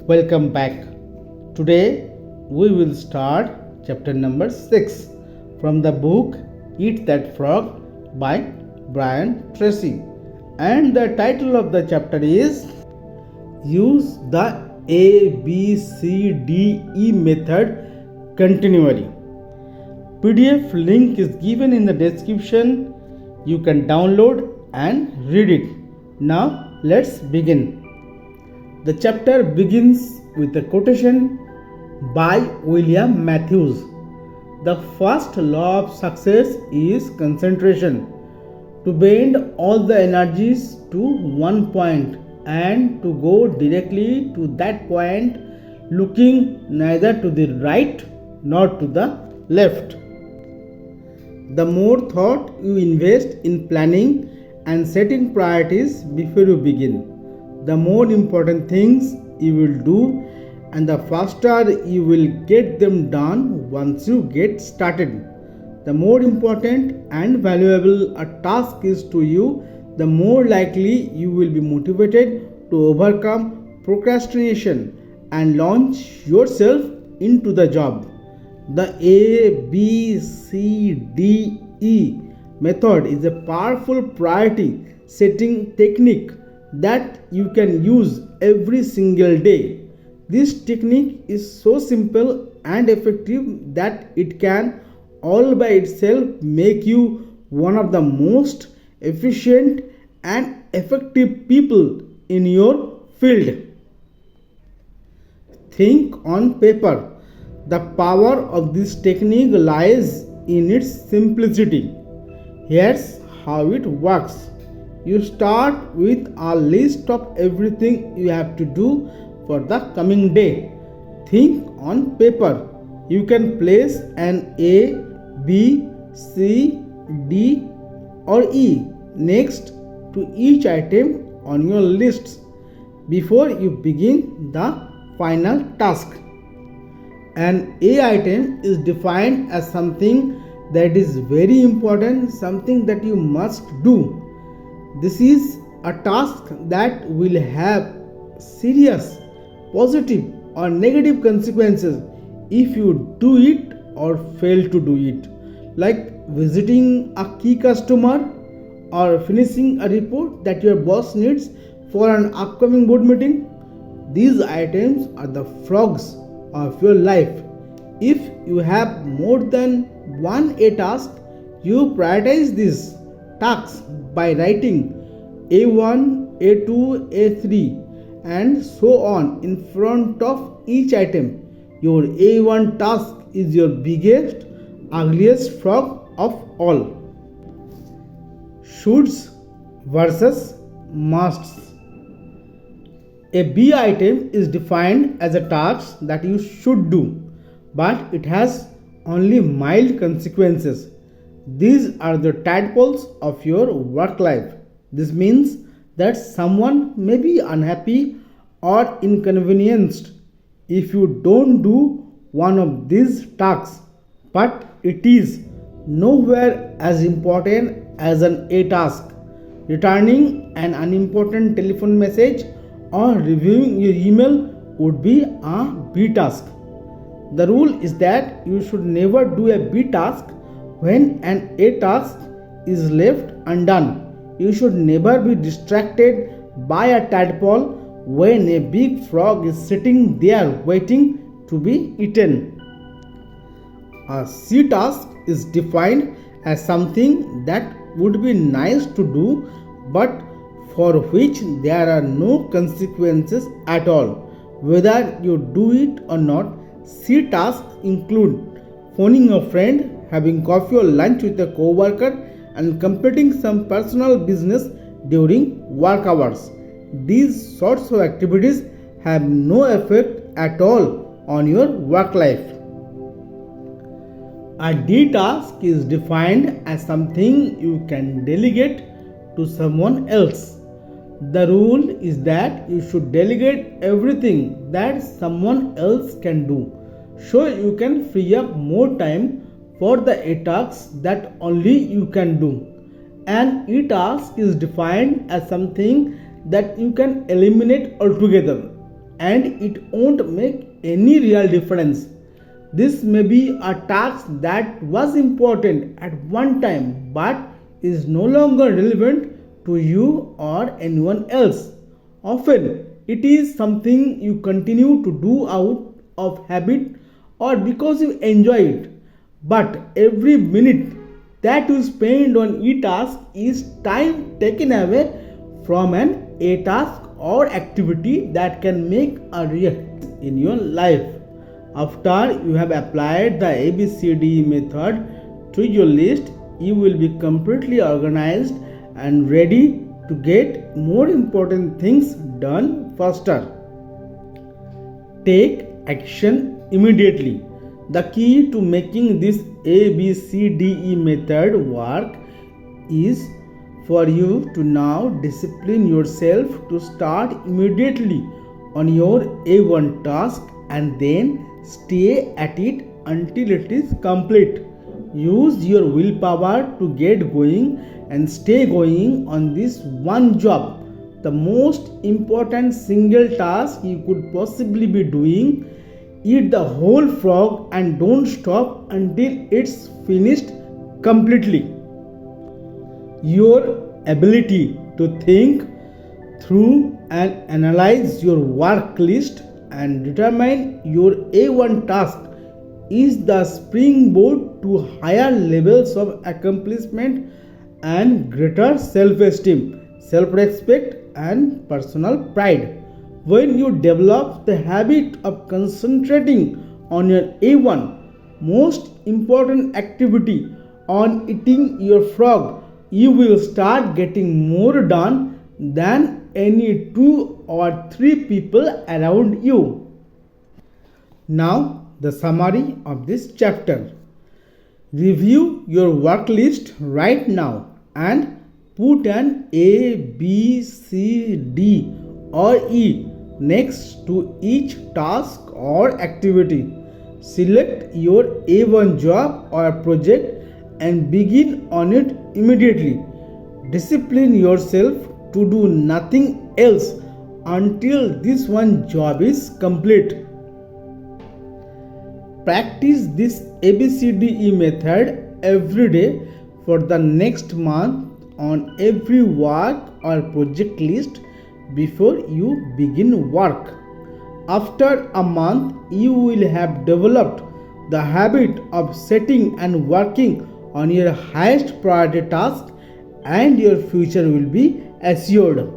Welcome back. Today we will start chapter number 6 from the book Eat That Frog by Tracy. And the title of the chapter is Use the ABCDE method continually. PDF link is given in the description. You can download and read it. Now let's begin. The chapter begins with a quotation by William Matthews. The first law of success is concentration. To bend all the energies to one point and to go directly to that point, looking neither to the right nor to the left. The more thought you invest in planning and setting priorities before you begin, the more important things you will do and the faster you will get them done once you get started. The more important and valuable a task is to you, the more likely you will be motivated to overcome procrastination and launch yourself into the job. The ABCDE method is a powerful priority setting technique that you can use every single day. This technique is so simple and effective that it can all by itself make you one of the most efficient and effective people in your field. Think on paper. The power of this technique lies in its simplicity. Here's how it works. You start with a list of everything you have to do for the coming day. Think on paper. You can place an A, B, C, D or E next to each item on your list before you begin the final task. An A item is defined as something that is very important, something that you must do. This is a task that will have serious, positive or negative consequences if you do it or fail to do it, like visiting a key customer or finishing a report that your boss needs for an upcoming board meeting. These items are the frogs of your life. If you have more than one A task, you prioritize these tasks by writing A1, A2, A3 and so on in front of each item. Your A1 task is your biggest, ugliest frog of all. Shoulds versus musts. A B item is defined as a task that you should do, but it has only mild consequences. These are the tadpoles of your work life. This means that someone may be unhappy or inconvenienced if you don't do one of these tasks, but it is nowhere as important as an A task. Returning an unimportant telephone message or reviewing your email would be a B task. The rule is that you should never do a B task when an A task is left undone. You should never be distracted by a tadpole when a big frog is sitting there waiting to be eaten. A C task is defined as something that would be nice to do but for which there are no consequences at all, whether you do it or not. C tasks include phoning a friend, having coffee or lunch with a co-worker, and completing some personal business during work hours. These sorts of activities have no effect at all on your work life. A D task is defined as something you can delegate to someone else. The rule is that you should delegate everything that someone else can do, so you can free up more time for the A tasks that only you can do. An E task is defined as something that you can eliminate altogether. and it won't make any real difference. This may be a task that was important at one time but is no longer relevant to you or anyone else. Often, it is something you continue to do out of habit or because you enjoy it. But every minute that you spend on e task is time taken away from an a task or activity that can make a real difference in your life. After you have applied the ABCDE method to your list, you will be completely organized and ready to get more important things done faster. Take action immediately. The key to making this ABCDE method work is for you to now discipline yourself to start immediately on your A1 task and then stay at it until it is complete. Use your willpower to get going and stay going on this one job, the most important single task you could possibly be doing. Eat the whole frog and don't stop until it's finished completely. Your ability to think through and analyze your work list and determine your A1 task is the springboard to higher levels of accomplishment and greater self-esteem, self-respect, and personal pride. When you develop the habit of concentrating on your A1, most important activity, on eating your frog, you will start getting more done than any 2 or 3 people around you. Now, the summary of this chapter. Review your work list right now and put an A, B, C, D or E next to each task or activity. Select your A1 job or project and begin on it immediately. Discipline yourself to do nothing else until this one job is complete. Practice this ABCDE method every day for the next month on every work or project list before you begin work. After a month, you will have developed the habit of setting and working on your highest priority task, and your future will be assured.